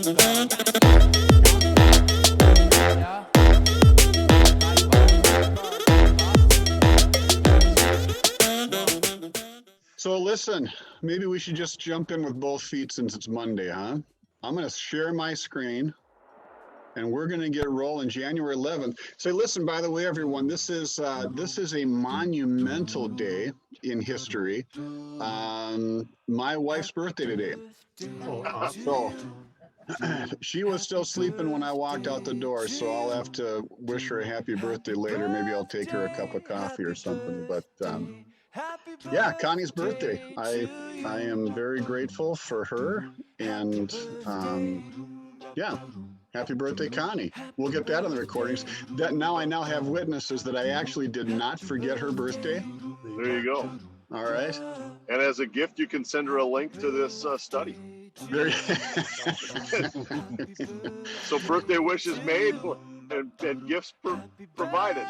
So listen, maybe we should just jump in with both feet since it's Monday, huh? I'm going to share my screen and we're going to get rolling January 11th. Say, listen, by the way, everyone, this is a monumental day in history. My wife's birthday today. Oh, awesome. So she was still sleeping when I walked out the door, so I'll have to wish her a happy birthday later. Maybe I'll take her a cup of coffee or something. But yeah, Connie's birthday. I am very grateful for her, and yeah, happy birthday, Connie. We'll get that on the recordings. That I now have witnesses that I actually did not forget her birthday. There you go. All right. And as a gift, you can send her a link to this study. There. So birthday wishes made and gifts provided.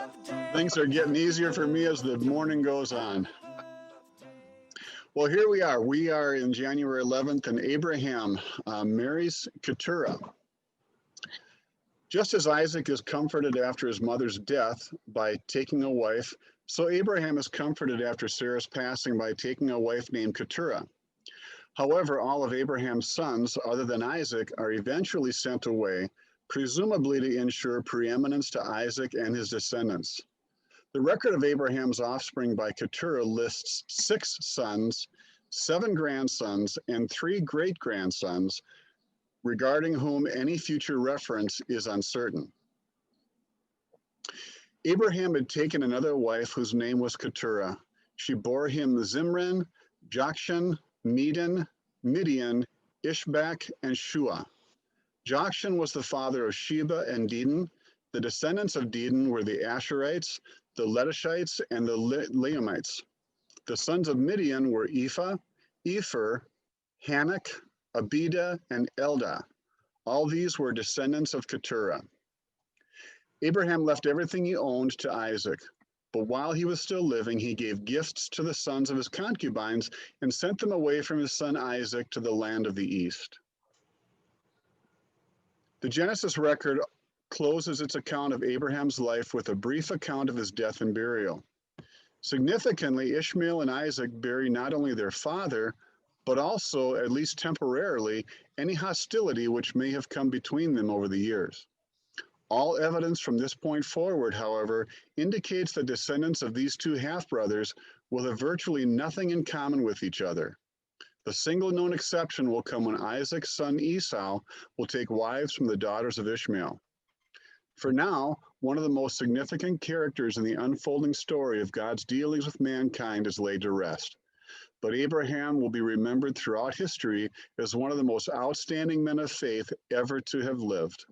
Things are getting easier for me as the morning goes on. Well, here we are. We are in January 11th, and Abraham marries Keturah. Just as Isaac is comforted after his mother's death by taking a wife, so Abraham is comforted after Sarah's passing by taking a wife named Keturah. However, all of Abraham's sons, other than Isaac, are eventually sent away, presumably to ensure preeminence to Isaac and his descendants. The record of Abraham's offspring by Keturah lists 6 sons, 7 grandsons, and 3 great-grandsons, regarding whom any future reference is uncertain. Abraham had taken another wife whose name was Keturah. She bore him Zimran, Jokshan, Medan, Midian, Ishbak, and Shua. Jokshan was the father of Sheba and Dedan. The descendants of Dedan were the Asherites, the Letushites, and the Leumites. The sons of Midian were Ephah, Epher, Hanok, Abida, and Eldah. All these were descendants of Keturah. Abraham left everything he owned to Isaac. But while he was still living, he gave gifts to the sons of his concubines and sent them away from his son Isaac to the land of the east. The Genesis record closes its account of Abraham's life with a brief account of his death and burial. Significantly, Ishmael and Isaac bury not only their father, but also, at least temporarily, any hostility which may have come between them over the years. All evidence from this point forward, however, indicates that descendants of these 2 half-brothers will have virtually nothing in common with each other. The single known exception will come when Isaac's son Esau will take wives from the daughters of Ishmael. For now, one of the most significant characters in the unfolding story of God's dealings with mankind is laid to rest. But Abraham will be remembered throughout history as one of the most outstanding men of faith ever to have lived.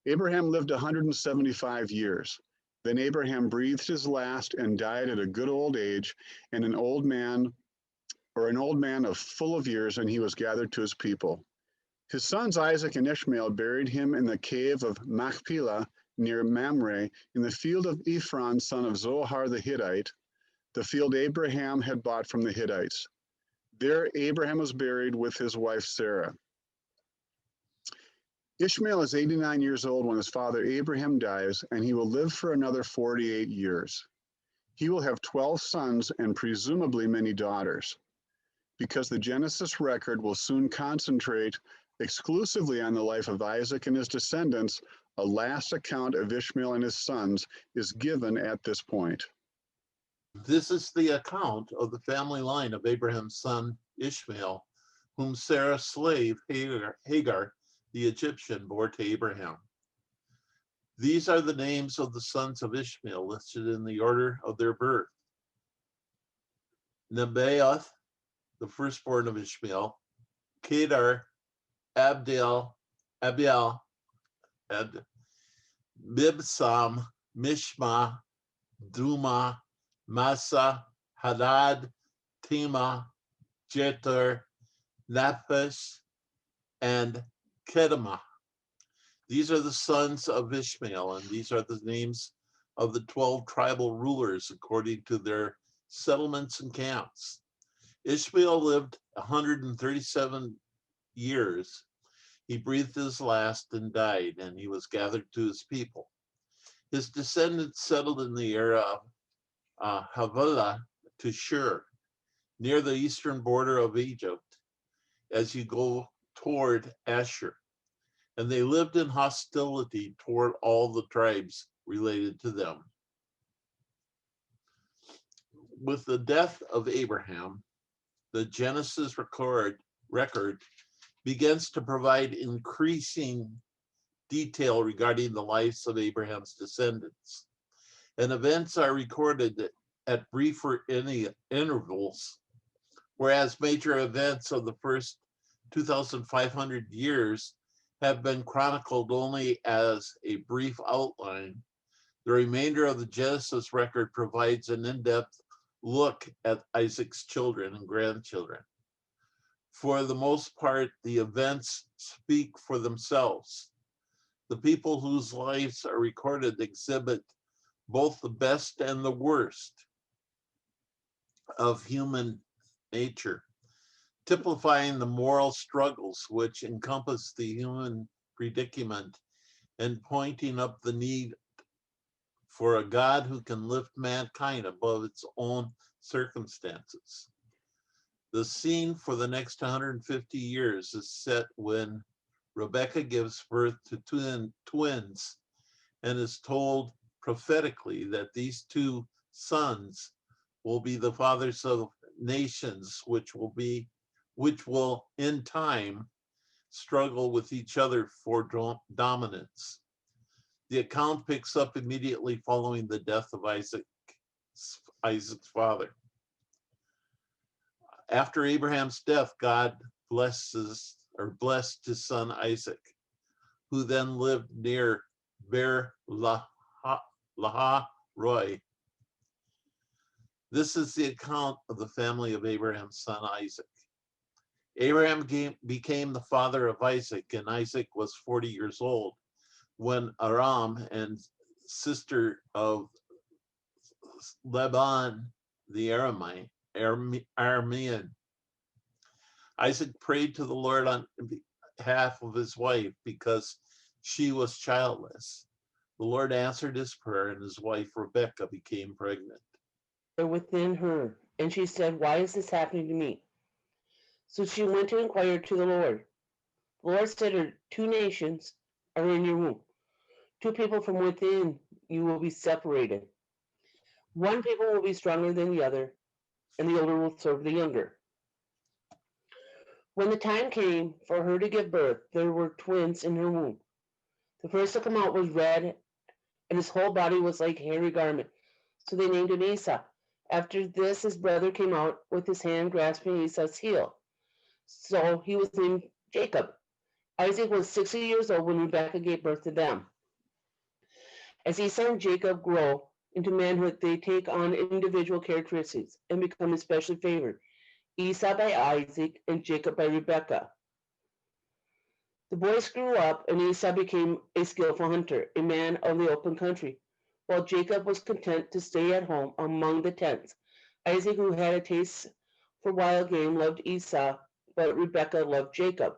Abraham lived 175 years. Then Abraham breathed his last and died at a good old age, and an old man of full of years, and he was gathered to his people. His sons Isaac and Ishmael buried him in the cave of Machpelah near Mamre, in the field of Ephron, son of Zohar the Hittite, the field Abraham had bought from the Hittites. There Abraham was buried with his wife Sarah. Ishmael is 89 years old when his father Abraham dies, and he will live for another 48 years. He will have 12 sons and presumably many daughters. Because the Genesis record will soon concentrate exclusively on the life of Isaac and his descendants, a last account of Ishmael and his sons is given at this point. This is the account of the family line of Abraham's son Ishmael, whom Sarah's slave Hagar, the Egyptian, bore to Abraham. These are the names of the sons of Ishmael listed in the order of their birth. Nebaioth, the firstborn of Ishmael, Kedar, Abiel, and Mibsam, Mishma, Duma, Massa, Hadad, Tema, Jeter, Naphish, and Kedemah. These are the sons of Ishmael, and these are the names of the 12 tribal rulers according to their settlements and camps. Ishmael lived 137 years He breathed his last and died, and he was gathered to his people. His descendants settled in the area of Havilah to Shur, near the eastern border of Egypt, as you go toward Asher. And they lived in hostility toward all the tribes related to them. With the death of Abraham, the Genesis record begins to provide increasing detail regarding the lives of Abraham's descendants. And events are recorded at briefer intervals, whereas major events of the first 2,500 years have been chronicled only as a brief outline. The remainder of the Genesis record provides an in-depth look at Isaac's children and grandchildren. For the most part, the events speak for themselves. The people whose lives are recorded exhibit both the best and the worst of human nature, typifying the moral struggles which encompass the human predicament and pointing up the need for a God who can lift mankind above its own circumstances. The scene for the next 150 years is set when Rebecca gives birth to twins and is told prophetically that these two sons will be the fathers of nations, which will in time struggle with each other for dominance. The account picks up immediately following the death of Isaac's father. After Abraham's death, God blessed his son Isaac, who then lived near Beer Lahai Roi. This is the account of the family of Abraham's son Isaac. Abraham became the father of Isaac, and Isaac was 40 years old when Aram, and sister of Laban the Aramean. Isaac prayed to the Lord on behalf of his wife because she was childless. The Lord answered his prayer, and his wife Rebecca became pregnant. Within her, and she said, "Why is this happening to me?" So she went to inquire to the Lord. The Lord said to her, "Two nations are in your womb. Two people from within you will be separated. One people will be stronger than the other, and the older will serve the younger." When the time came for her to give birth, there were twins in her womb. The first to come out was red, and his whole body was like a hairy garment. So they named him Esau. After this, his brother came out with his hand grasping Esau's heel. So he was named Jacob. Isaac was 60 years old when Rebekah gave birth to them. As Esau and Jacob grow into manhood, they take on individual characteristics and become especially favored. Esau by Isaac and Jacob by Rebekah. The boys grew up, and Esau became a skillful hunter, a man of the open country, while Jacob was content to stay at home among the tents. Isaac, who had a taste for wild game, loved Esau, but Rebekah loved Jacob.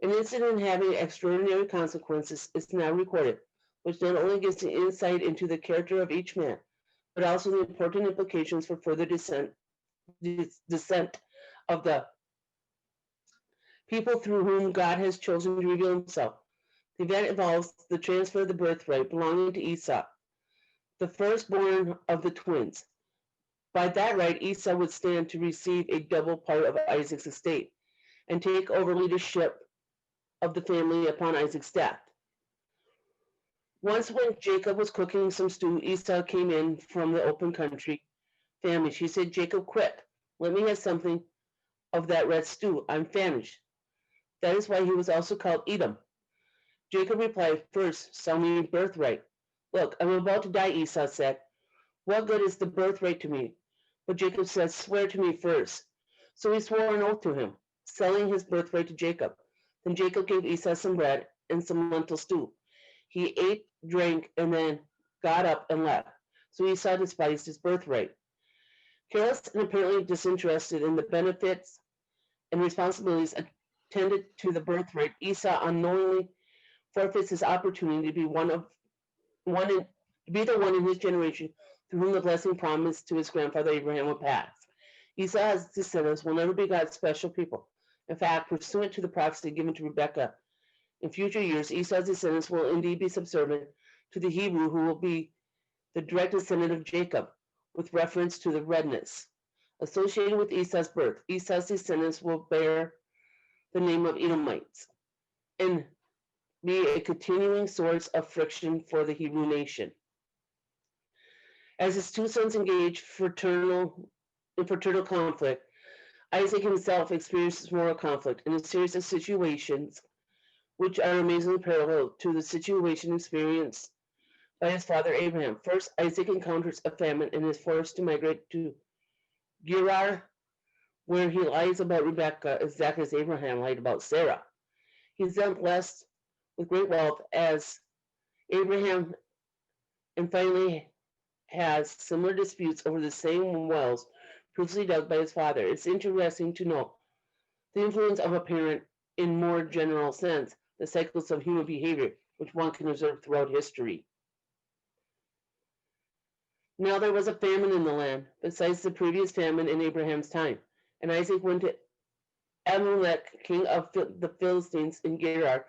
An incident having extraordinary consequences is now recorded, which not only gives an insight into the character of each man, but also the important implications for further descent of the people through whom God has chosen to reveal himself. The event involves the transfer of the birthright belonging to Esau, the firstborn of the twins. By that right, Esau would stand to receive a double part of Isaac's estate and take over leadership of the family upon Isaac's death. Once when Jacob was cooking some stew, Esau came in from the open country famine. She said, "Jacob, quick, let me have something of that red stew. I'm famished." That is why he was also called Edom. Jacob replied, "First, sell me your birthright." "Look, I'm about to die," Esau said. "What good is the birthright to me?" But Jacob said, "Swear to me first." So he swore an oath to him, selling his birthright to Jacob. Then Jacob gave Esau some bread and some lentil stew. He ate, drank, and then got up and left. So Esau despised his birthright. Careless and apparently disinterested in the benefits and responsibilities tended to the birthright, Esau unknowingly forfeits his opportunity to be the one in his generation through whom the blessing promised to his grandfather Abraham would pass. Esau's descendants will never be God's special people. In fact, pursuant to the prophecy given to Rebekah, in future years, Esau's descendants will indeed be subservient to the Hebrew who will be the direct descendant of Jacob, with reference to the redness associated with Esau's birth. Esau's descendants will bear the name of Edomites and be a continuing source of friction for the Hebrew nation. As his two sons engage in fraternal conflict, Isaac himself experiences moral conflict in a series of situations which are amazingly parallel to the situation experienced by his father Abraham. First, Isaac encounters a famine and is forced to migrate to Gerar, where he lies about Rebekah exactly as Abraham lied about Sarah. He is then blessed with great wealth as Abraham, and finally has similar disputes over the same wells previously dug by his father. It's interesting to note the influence of a parent in more general sense, the cycles of human behavior, which one can observe throughout history. Now there was a famine in the land, besides the previous famine in Abraham's time, and Isaac went to Abimelech, king of the Philistines in Gerar.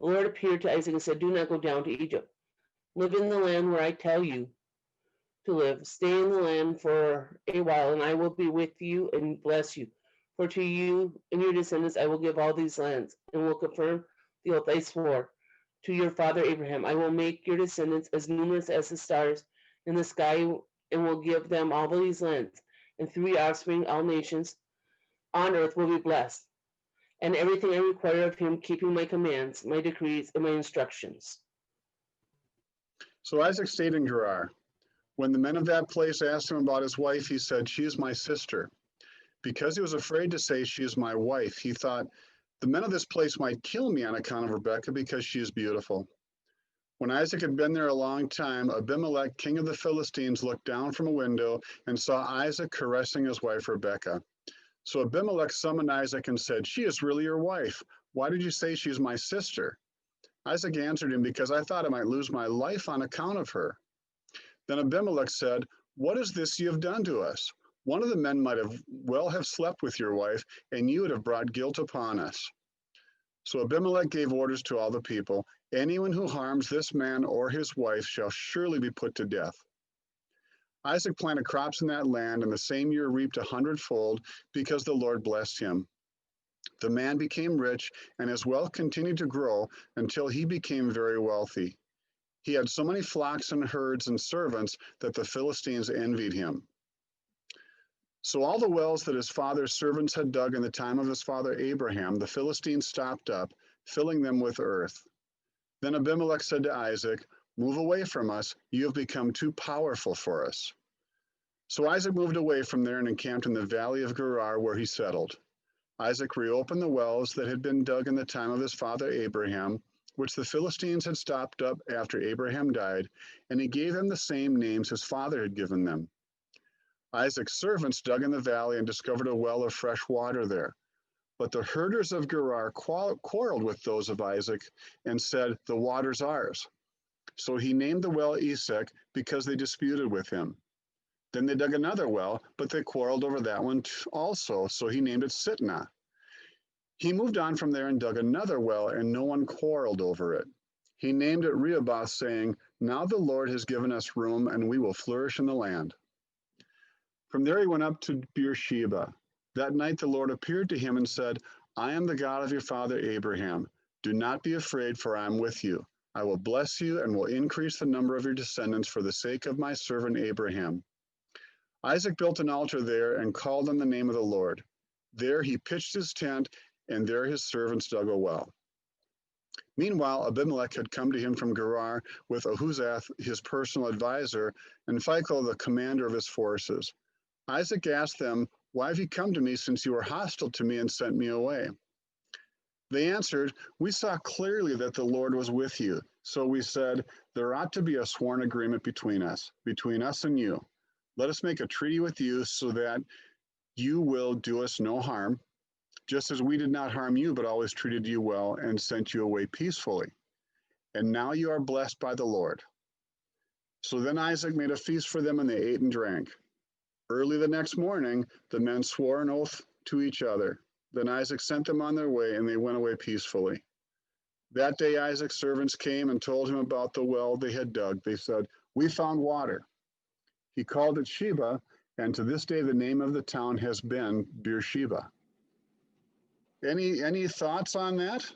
The Lord appeared to Isaac and said, "Do not go down to Egypt. Live in the land where I tell you to live. Stay in the land for a while, and I will be with you and bless you. For to you and your descendants I will give all these lands, and will confirm the oath I swore to your father Abraham. I will make your descendants as numerous as the stars in the sky, and will give them all these lands. And through your offspring all nations on earth will be blessed. And everything I require of him, keeping my commands, my decrees, and my instructions." So Isaac stayed in Gerar. When the men of that place asked him about his wife, he said, "She is my sister." Because he was afraid to say, "She is my wife," he thought, "The men of this place might kill me on account of Rebekah because she is beautiful." When Isaac had been there a long time, Abimelech, king of the Philistines, looked down from a window and saw Isaac caressing his wife Rebekah. So Abimelech summoned Isaac and said, "She is really your wife. Why did you say she is my sister?" Isaac answered him, "Because I thought I might lose my life on account of her." Then Abimelech said, "What is this you have done to us? One of the men might have slept with your wife, and you would have brought guilt upon us." So Abimelech gave orders to all the people, "Anyone who harms this man or his wife shall surely be put to death." Isaac planted crops in that land, and the same year reaped 100-fold, because the Lord blessed him. The man became rich, and his wealth continued to grow until he became very wealthy. He had so many flocks and herds and servants that the Philistines envied him. So all the wells that his father's servants had dug in the time of his father Abraham, the Philistines stopped up, filling them with earth. Then Abimelech said to Isaac, "Move away from us. You have become too powerful for us." So Isaac moved away from there and encamped in the valley of Gerar, where he settled. Isaac reopened the wells that had been dug in the time of his father Abraham, which the Philistines had stopped up after Abraham died, and he gave them the same names his father had given them. Isaac's servants dug in the valley and discovered a well of fresh water there. But the herders of Gerar quarreled with those of Isaac and said, "The water's ours." So he named the well Esek, because they disputed with him. Then they dug another well, but they quarreled over that one also, so he named it Sitnah. He moved on from there and dug another well, and no one quarreled over it. He named it Rehoboth, saying, "Now the Lord has given us room, and we will flourish in the land." From there he went up to Beersheba. That night the Lord appeared to him and said, "I am the God of your father Abraham. Do not be afraid, for I am with you. I will bless you and will increase the number of your descendants for the sake of my servant Abraham." Isaac built an altar there and called on the name of the Lord. There he pitched his tent, and there his servants dug a well. Meanwhile, Abimelech had come to him from Gerar with Ahuzath, his personal advisor, and Phicol, the commander of his forces. Isaac asked them, "Why have you come to me, since you were hostile to me and sent me away?" They answered, "We saw clearly that the Lord was with you. So we said, there ought to be a sworn agreement between us and you. Let us make a treaty with you so that you will do us no harm. just as we did not harm you, but always treated you well and sent you away peacefully. And now you are blessed by the Lord. So then Isaac made a feast for them, and they ate and drank. Early the next morning, the men swore an oath to each other. Then Isaac sent them on their way, and they went away peacefully. That day Isaac's servants came and told him about the well they had dug. They said, "We found water." He called it Sheba, and to this day the name of the town has been Beersheba. Any thoughts on that?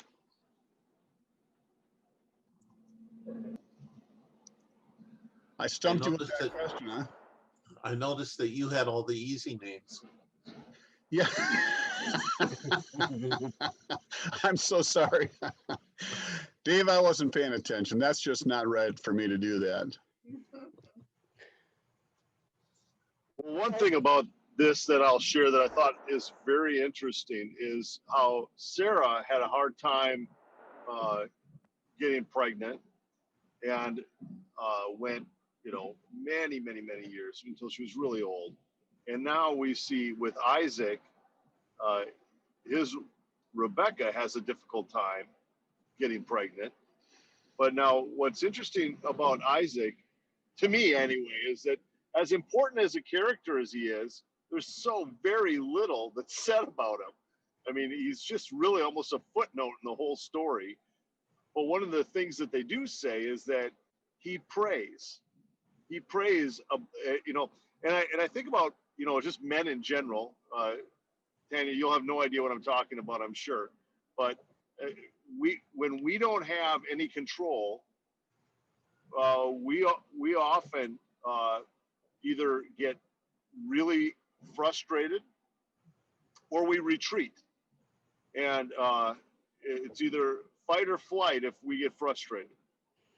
I stumped you with that question, huh? I noticed that you had all the easy names. Yeah. I'm so sorry. Dave, I wasn't paying attention. That's just not right for me to do that. One thing about this that I'll share that I thought is very interesting is how Sarah had a hard time getting pregnant, and went, many years until she was really old. And now we see with Isaac, his Rebecca has a difficult time getting pregnant. But now what's interesting about Isaac, to me anyway, is that as important as a character as he is, there's so very little that's said about him. I mean, he's just really almost a footnote in the whole story. But one of the things that they do say is that he prays. He prays, and I think about, just men in general. Tanya, you'll have no idea what I'm talking about, I'm sure. But when we don't have any control, we often either get really frustrated or we retreat. And it's either fight or flight if we get frustrated.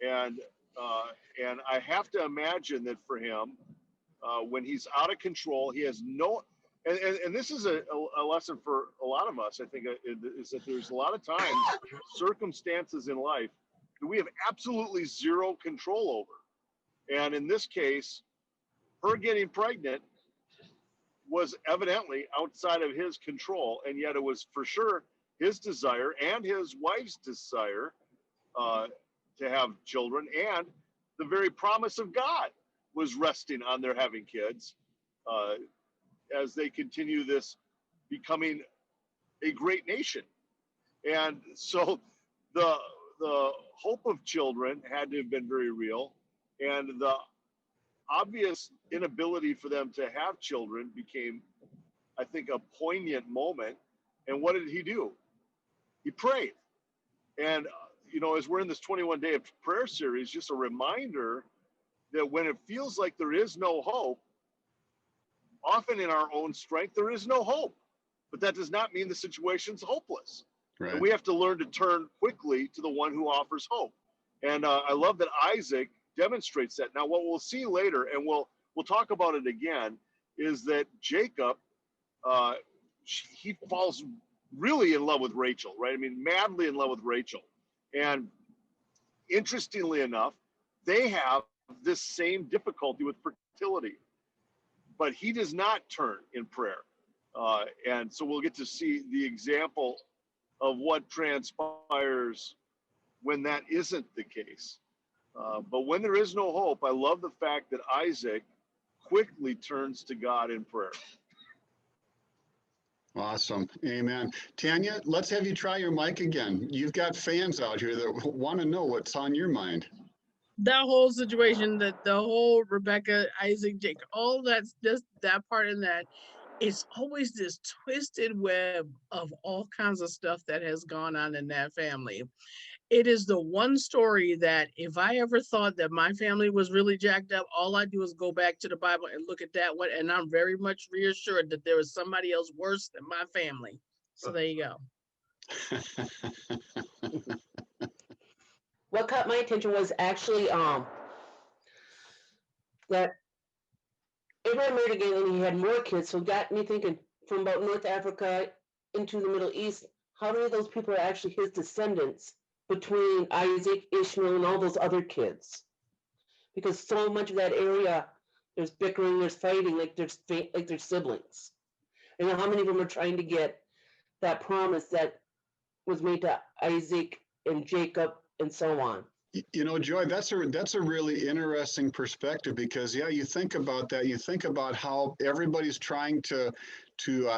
And I have to imagine that for him, when he's out of control, he has no, and this is a lesson for a lot of us, I think, is that there's a lot of times circumstances in life that we have absolutely zero control over. And in this case, her getting pregnant was evidently outside of his control, and yet it was for sure his desire and his wife's desire to have children, and the very promise of God was resting on their having kids as they continue this becoming a great nation. And so the hope of children had to have been very real, and the obvious inability for them to have children became, I think, a poignant moment. And what did he do? He prayed. And as we're in this 21 day of prayer series, just a reminder that when it feels like there is no hope, often in our own strength, there is no hope. But that does not mean the situation's hopeless. Right. And we have to learn to turn quickly to the one who offers hope. And I love that Isaac demonstrates that. Now, what we'll see later, and we'll talk about it again, is that Jacob, he falls really in love with Rachel, right? I mean, madly in love with Rachel. And interestingly enough, they have this same difficulty with fertility, but he does not turn in prayer. And so we'll get to see the example of what transpires when that isn't the case. But when there is no hope, I love the fact that Isaac quickly turns to God in prayer. Awesome. Amen. Tanya, let's have you try your mic again. You've got fans out here that want to know what's on your mind. That whole situation, the whole Rebecca, Isaac, Jacob, all that's just that part in that, it's always this twisted web of all kinds of stuff that has gone on in that family. It is the one story that if I ever thought that my family was really jacked up, all I do is go back to the Bible and look at that one, and I'm very much reassured that there is somebody else worse than my family. So there you go. What caught my attention was actually that Abraham married again and he had more kids, so it got me thinking from about North Africa into the Middle East, how many of those people are actually his descendants between Isaac, Ishmael, and all those other kids? Because so much of that area, there's bickering, there's fighting, like there's siblings. And how many of them are trying to get that promise that was made to Isaac and Jacob and so on. You know, Joy, that's a really interesting perspective because yeah, you think about that. You think about how everybody's trying to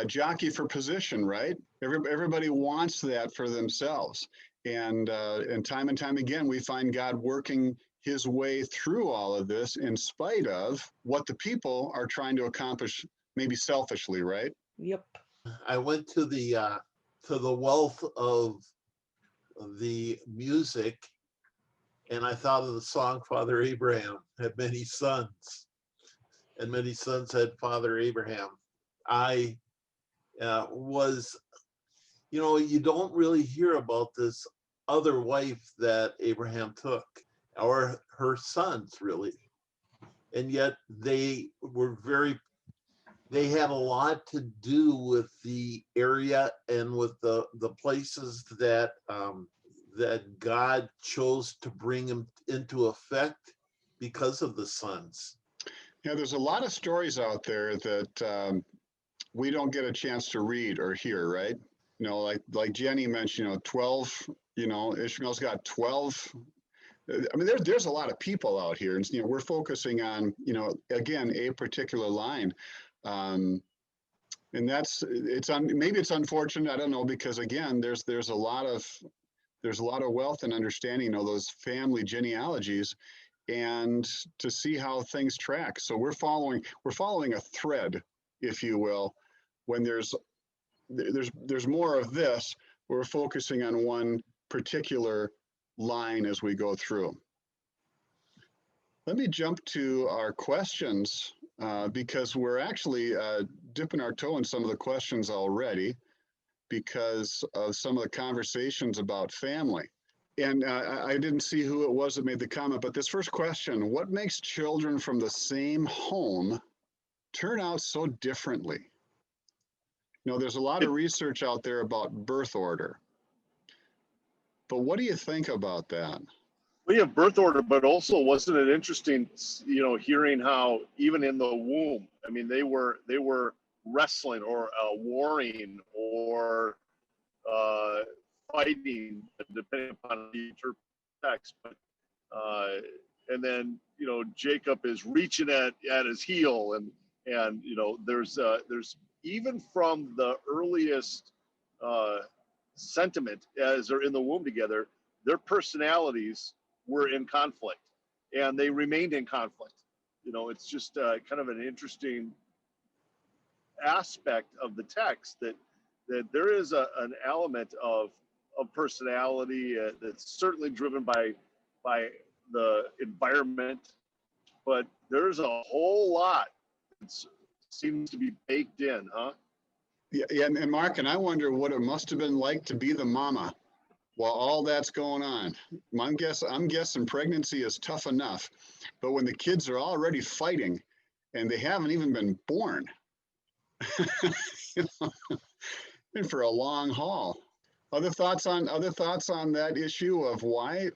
jockey for position, right? Everybody wants that for themselves, and time again, we find God working His way through all of this in spite of what the people are trying to accomplish, maybe selfishly, right? Yep. I went to the wealth of the music, and I thought of the song Father Abraham had many sons, and many sons had Father Abraham. I was, you don't really hear about this other wife that Abraham took, or her sons really, and yet they had a lot to do with the area and with the places that that God chose to bring him into effect because of the sons. Yeah, there's a lot of stories out there that we don't get a chance to read or hear, right? You know, like Jenny mentioned, 12, Ishmael's got 12. I mean, there's a lot of people out here, and we're focusing on, again, a particular line, and maybe it's unfortunate, I don't know, because again, there's a lot of wealth and understanding, those family genealogies, and to see how things track. So we're following a thread, if you will. When there's more of this, we're focusing on one particular line as we go through. Let me jump to our questions because we're actually dipping our toe in some of the questions already because of some of the conversations about family. And I didn't see who it was that made the comment, but this first question, what makes children from the same home turn out so differently? There's a lot of research out there about birth order, but what do you think about that? We have birth order, but also wasn't it interesting, hearing how even in the womb, I mean, they were wrestling or warring or fighting, depending upon the text. But and then Jacob is reaching at his heel, and there's even from the earliest sentiment as they're in the womb together, their personalities were in conflict, and they remained in conflict. It's just kind of an interesting aspect of the text that there is an element of personality that's certainly driven by the environment, but there's a whole lot that seems to be baked in, huh? Yeah, and Mark, and I wonder what it must have been like to be the mama while all that's going on. I'm guessing pregnancy is tough enough, but when the kids are already fighting and they haven't even been born, and for a long haul. Other thoughts on that issue of why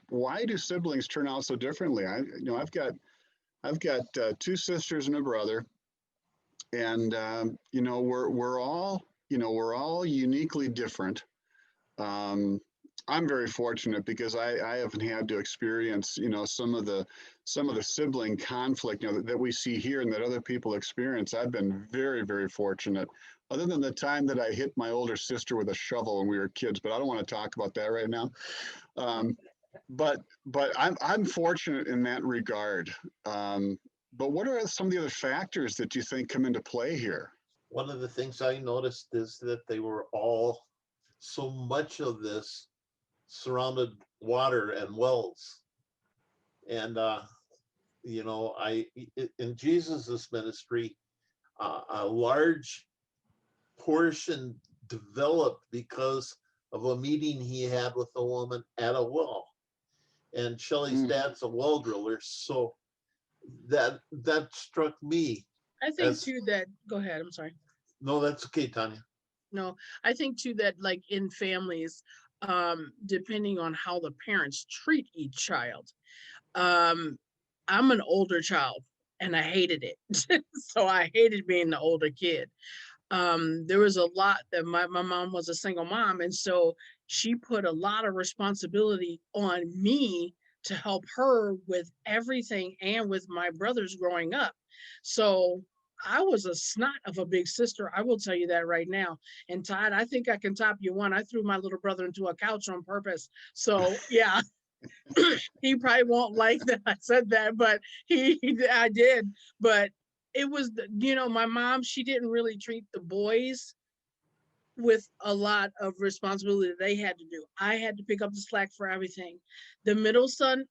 do siblings turn out so differently? I've got two sisters and a brother, and we're all uniquely different. I'm very fortunate because I haven't had to experience some of the sibling conflict that we see here and that other people experience. I've been very, very fortunate, other than the time that I hit my older sister with a shovel when we were kids, but I don't want to talk about that right now. But I'm fortunate in that regard. But what are some of the other factors that you think come into play here? One of the things I noticed is that they were all, so much of this surrounded water and wells. And, in Jesus's ministry, a large portion developed because of a meeting he had with a woman at a well. And Shelley's dad's a well driller. So that struck me. I think too that, go ahead, I'm sorry. No, that's okay, Tanya. No, I think too that like in families, depending on how the parents treat each child. I'm an older child and I hated it. So I hated being the older kid. there was a lot that my mom was a single mom. And so she put a lot of responsibility on me to help her with everything and with my brothers growing up. So I was a snot of a big sister. I will tell you that right now. And Todd, I think I can top you one. I threw my little brother into a couch on purpose. So yeah, he probably won't like that I said that, but I did. But it was, my mom, she didn't really treat the boys with a lot of responsibility they had to do. I had to pick up the slack for everything. The middle son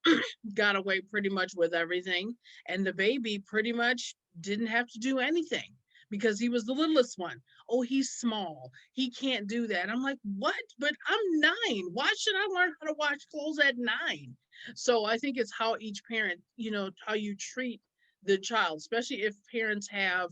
got away pretty much with everything, and the baby pretty much didn't have to do anything because he was the littlest one. Oh, he's small. He can't do that. I'm like, what? But I'm 9. Why should I learn how to wash clothes at 9? So I think it's how each parent, how you treat the child, especially if parents have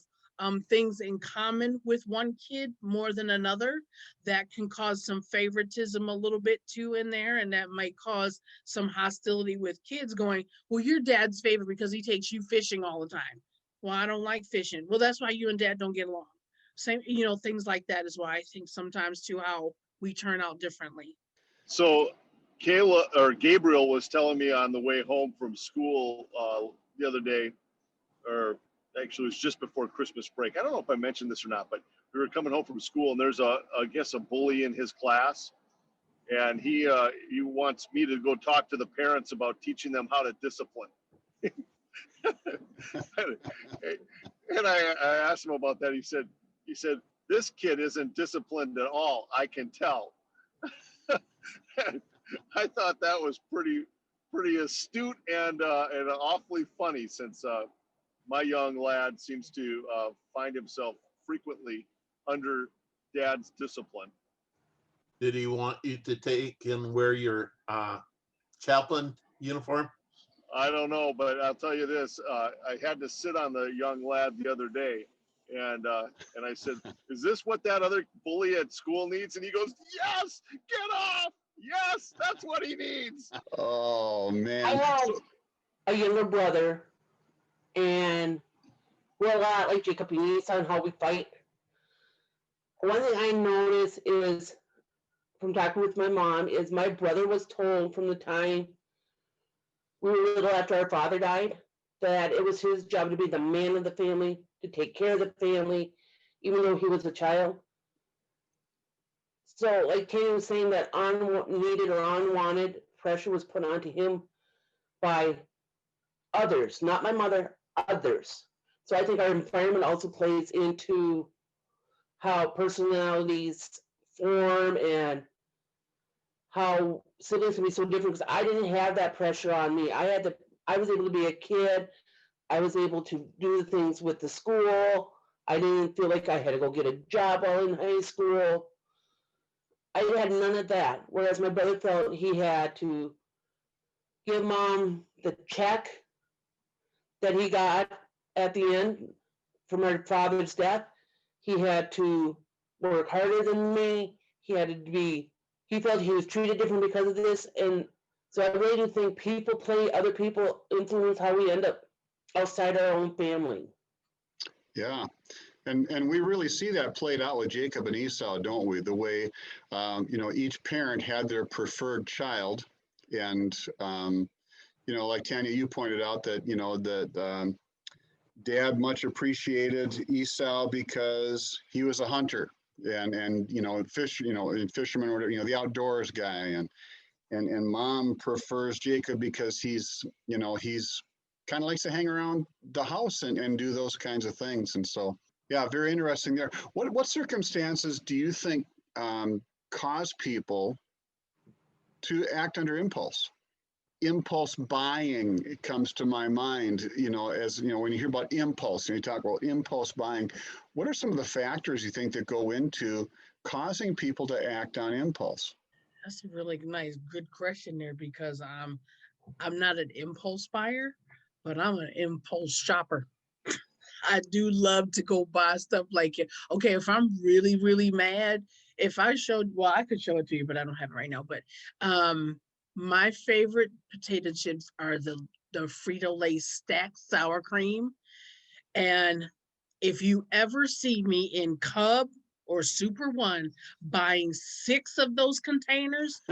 things in common with one kid more than another, that can cause some favoritism a little bit too in there, and that might cause some hostility with kids going, well, you're dad's favorite because he takes you fishing all the time. Well, I don't like fishing. Well, that's why you and dad don't get along. Same, things like that is why I think sometimes too how we turn out differently. So Kayla or Gabriel was telling me on the way home from school the other day, or actually it was just before Christmas break. I don't know if I mentioned this or not, but we were coming home from school and there's I guess a bully in his class, and he wants me to go talk to the parents about teaching them how to discipline. And I asked him about that. He said, this kid isn't disciplined at all. I can tell. I thought that was pretty astute and awfully funny, since my young lad seems to find himself frequently under dad's discipline. Did he want you to take and wear your chaplain uniform? I don't know, but I'll tell you this: I had to sit on the young lad the other day, and I said, "Is this what that other bully at school needs?" And he goes, "Yes, get off! Yes, that's what he needs." Oh I man. have a younger brother, and we're a lot like Jacob and Esau on how we fight. One thing I noticed is, from talking with my mom, is my brother was told from the time we were little after our father died that it was his job to be the man of the family, to take care of the family, even though he was a child. So, like Kenny was saying, that unneeded or unwanted pressure was put onto him by others, not my mother, others. So I think our environment also plays into how personalities form and how siblings can be so different, because I didn't have that pressure on me. I was able to be a kid. I was able to do the things with the school. I didn't feel like I had to go get a job while in high school. I had none of that. Whereas my brother felt he had to give mom the check that he got at the end from our father's death. He had to work harder than me. He felt he was treated different because of this. And so I really do think people play, other people influence how we end up outside our own family. Yeah. And we really see that played out with Jacob and Esau, don't we? The way, each parent had their preferred child. And, like Tanya, you pointed out that, that dad much appreciated Esau because he was a hunter and fisherman or whatever, the outdoors guy. And mom prefers Jacob because he's kind of likes to hang around the house and do those kinds of things. And so, yeah, very interesting there. What circumstances do you think cause people to act under impulse? Impulse buying, it comes to my mind, as when you hear about impulse and you talk about impulse buying, what are some of the factors you think that go into causing people to act on impulse? That's a really nice, good question there, because I'm not an impulse buyer, but I'm an impulse shopper. I do love to go buy stuff like it. Okay, if I'm really, really mad, if I showed, well, I could show it to you, but I don't have it right now. But my favorite potato chips are the Frito-Lay stacked sour cream. And if you ever see me in Cub or Super One buying 6 of those containers,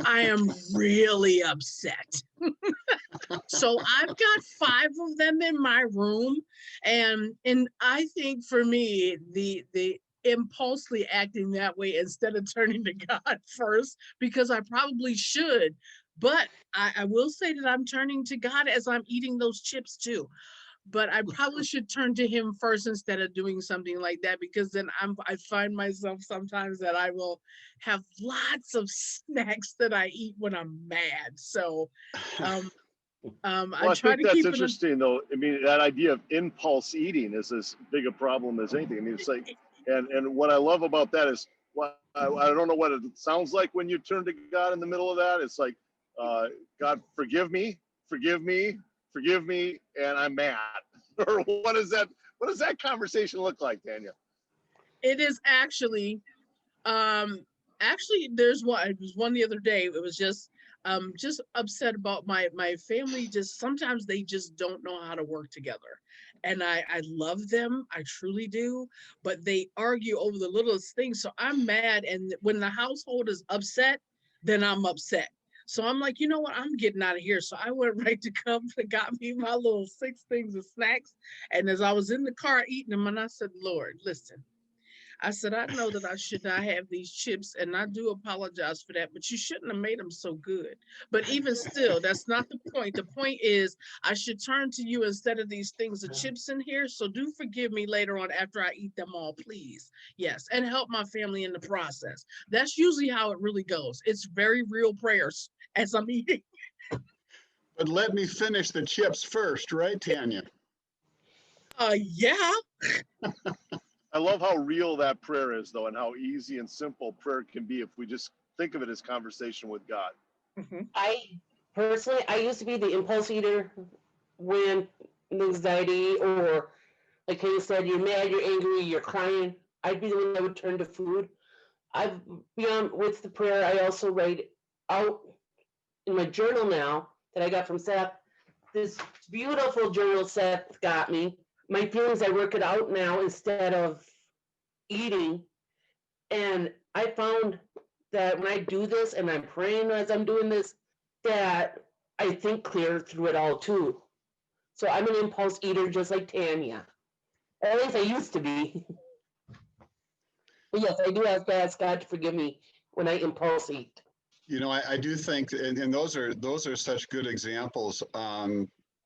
I am really upset. So I've got 5 of them in my room, and I think for me, the impulsively acting that way instead of turning to God first, because I probably should. But I will say that I'm turning to God as I'm eating those chips too. But I probably should turn to him first instead of doing something like that, because then I find myself sometimes that I will have lots of snacks that I eat when I'm mad. So I Well, I try think to that's keep it interesting, though. I mean, that idea of impulse eating is as big a problem as anything. I mean, it's like, and what I love about that is, what I don't know what it sounds like when you turn to God in the middle of that. It's like, God, forgive me, forgive me, forgive me, and I'm mad. Or what is that? What does that conversation look like, Daniel? it is actually there's one. It was one the other day. It was just upset about my family. Just sometimes they just don't know how to work together, and I love them, I truly do, but they argue over the littlest things. So I'm mad, and when the household is upset, then I'm upset. So I'm like, you know what? I'm getting out of here. So I went right to come and got me my little 6 things of snacks. And as I was in the car eating them, and I said, Lord, listen, I said, I know that I should not have these chips, and I do apologize for that, but you shouldn't have made them so good. But even still, that's not the point. The point is, I should turn to you instead of these things of chips in here. So do forgive me later on after I eat them all, please. Yes, and help my family in the process. That's usually how it really goes. It's very real prayers as I'm eating. But let me finish the chips first, right, Tanya? Yeah. I love how real that prayer is, though, and how easy and simple prayer can be if we just think of it as conversation with God. I personally, I used to be the impulse eater when anxiety or, like Kay said, you're mad, you're angry, you're crying. I'd be the one that would turn to food. I've beyond with the prayer. I also write out in my journal now that I got from Seth. This beautiful journal Seth got me. My feelings, I work it out now instead of eating. And I found that when I do this and I'm praying as I'm doing this, that I think clear through it all too. So I'm an impulse eater just like Tanya. Or at least I used to be. But yes, I do have to ask God to forgive me when I impulse eat. You know, I do think, and those are such good examples.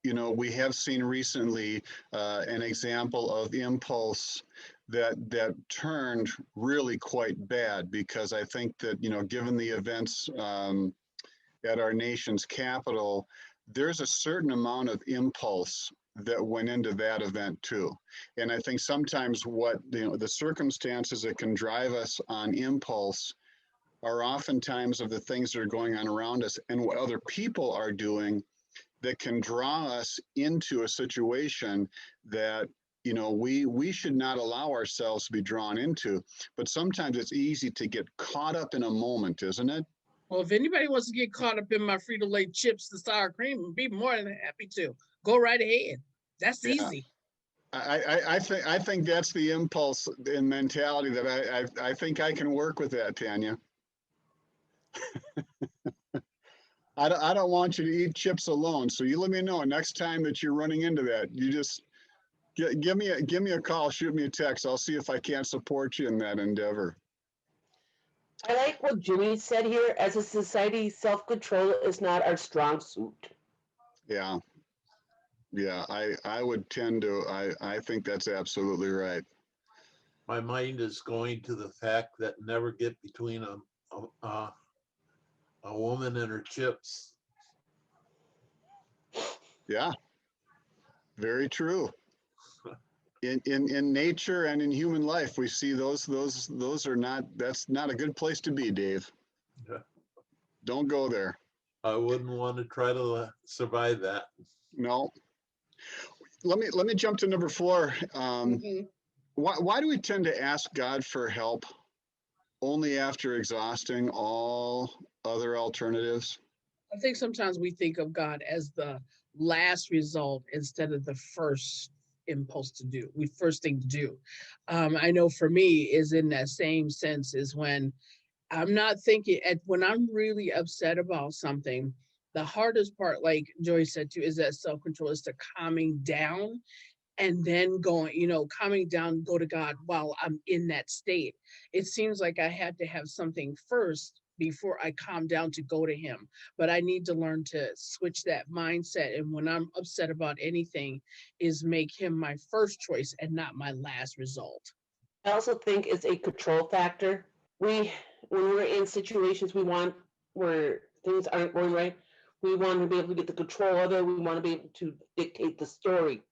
You know, we have seen recently an example of impulse that turned really quite bad, because I think that, you know, given the events at our nation's capital, there's a certain amount of impulse that went into that event too. And I think sometimes what, you know, the circumstances that can drive us on impulse are oftentimes of the things that are going on around us and what other people are doing that can draw us into a situation that, you know, we should not allow ourselves to be drawn into. But sometimes it's easy to get caught up in a moment, isn't it? Well, if anybody wants to get caught up in my Frito-Lay chips and sour cream, I'd be more than happy to. Go right ahead. That's Yeah. easy. I think that's the impulse and mentality that I think I can work with that, Tanya. I don't want you to eat chips alone. So you let me know next time that you're running into that. You just give me a call, shoot me a text. I'll see if I can't support you in that endeavor. I like what Jimmy said here. As a society, self-control is not our strong suit. Yeah. Yeah, I would tend to, I think that's absolutely right. My mind is going to the fact that never get between a woman and her chips. Yeah, very true. In nature and in human life, we see those are not, that's not a good place to be, Dave. Yeah. Don't go there. I wouldn't want to try to survive that. No. Let me jump to number 4. Why do we tend to ask God for help only after exhausting all other alternatives? I think sometimes we think of God as the last result instead of the first impulse to do, we first thing to do. I know for me is in that same sense is when I'm not thinking when I'm really upset about something, the hardest part, like Joy said too, is that self-control is to calming down and then going, calming down, go to God while I'm in that state. It seems like I had to have something first before I calm down to go to him. But I need to learn to switch that mindset. And when I'm upset about anything, is make him my first choice and not my last result. I also think it's a control factor. When we're in situations where things aren't going right, we want to be able to get the control of it. We want to be able to dictate the story.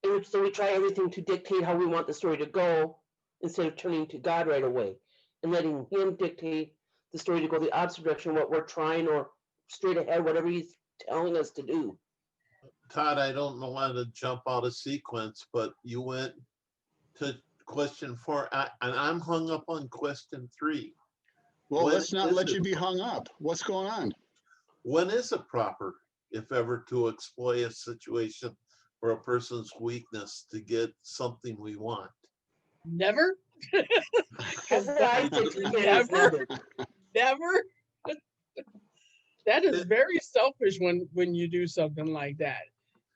And so we try everything to dictate how we want the story to go instead of turning to God right away and letting him dictate the story to go the opposite direction, what we're trying, or straight ahead, whatever he's telling us to do. Todd, I don't know how to jump out of sequence, but you went to question 4, and I'm hung up on question 3. Well, When let's not is let it- you be hung up. What's going on? When is it proper, if ever, to exploit a situation or a person's weakness to get something we want? Never. That's what I think. Never. Never. That is very selfish when you do something like that.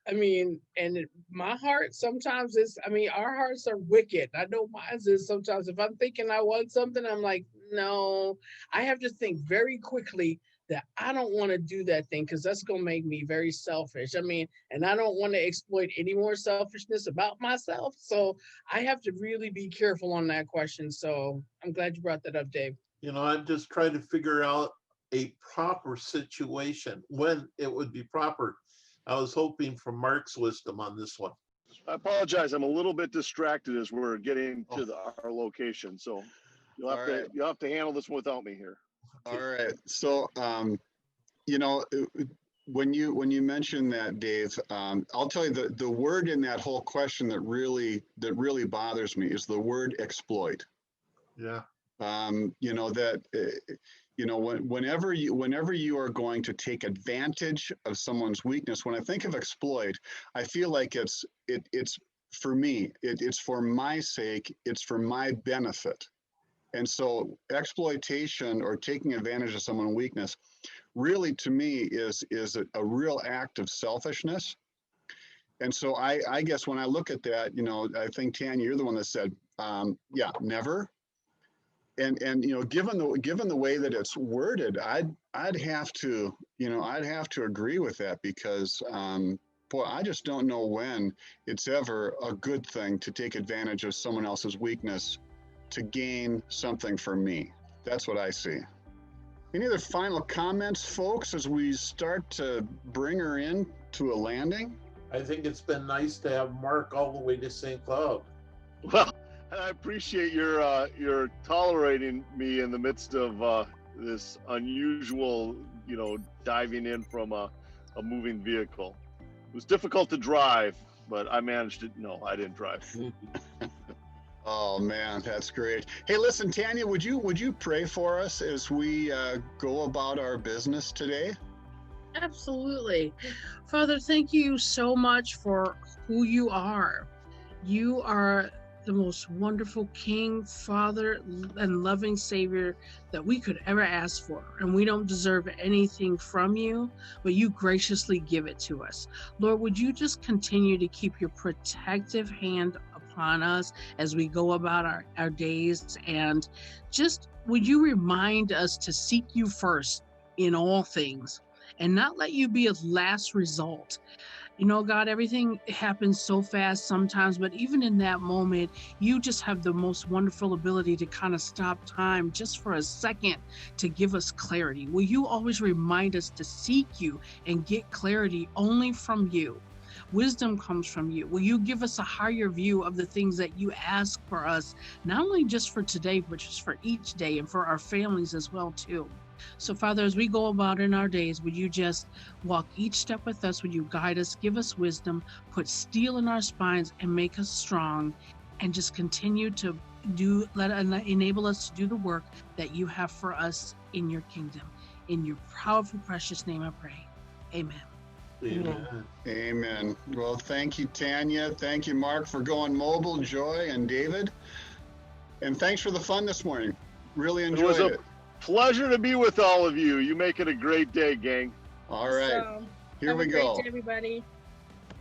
I mean, and my heart sometimes is, our hearts are wicked. I know mine is sometimes. If I'm thinking I want something, I'm like, no, I have to think very quickly that I don't want to do that thing because that's going to make me very selfish. And I don't want to exploit any more selfishness about myself. So I have to really be careful on that question. So I'm glad you brought that up, Dave. I'm just trying to figure out a proper situation, when it would be proper. I was hoping for Mark's wisdom on this one. I apologize. I'm a little bit distracted as we're getting to our location. So you'll have to handle this without me here. All right. So, when you mentioned that, Dave, I'll tell you the word in that whole question that really bothers me is the word exploit. Yeah. Whenever you are going to take advantage of someone's weakness, when I think of exploit, I feel like it's for me, it's for my sake, it's for my benefit. And so exploitation or taking advantage of someone's weakness really, to me, is a real act of selfishness. And so I guess when I look at that, I think, Tanya, you're the one that said, never. And given the way that it's worded, I'd have to agree with that, because boy, I just don't know when it's ever a good thing to take advantage of someone else's weakness to gain something for me. That's what I see. Any other final comments, folks, as we start to bring her in to a landing? I think it's been nice to have Mark all the way to St. Cloud. Well, I appreciate your tolerating me in the midst of this unusual, diving in from a moving vehicle. It was difficult to drive, but I managed it. No, I didn't drive. Oh man, that's great. Hey, listen, Tanya, would you pray for us as we go about our business today? Absolutely. Father, thank you so much for who you are. You are the most wonderful King, Father, and loving Savior that we could ever ask for. And we don't deserve anything from you, but you graciously give it to us. Lord, would you just continue to keep your protective hand upon us as we go about our days, and just would you remind us to seek you first in all things and not let you be a last result. God, everything happens so fast sometimes, but even in that moment, you just have the most wonderful ability to kind of stop time just for a second to give us clarity. Will you always remind us to seek you and get clarity only from you? Wisdom comes from you. Will you give us a higher view of the things that you ask for us, not only just for today, but just for each day and for our families as well, too? So, Father, as we go about in our days, would you just walk each step with us? Would you guide us, give us wisdom, put steel in our spines and make us strong, and just continue to enable us to do the work that you have for us in your kingdom. In your powerful, precious name, I pray. Amen. Amen. Amen. Well, thank you, Tanya. Thank you, Mark, for going mobile, Joy, and David. And thanks for the fun this morning. Really It was enjoyed a it. pleasure to be with all of you. You make it a great day, gang. All right, So, here have we a great go. day, everybody.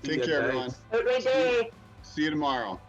See Take ya, care, guys. everyone. Have a great day. See you tomorrow.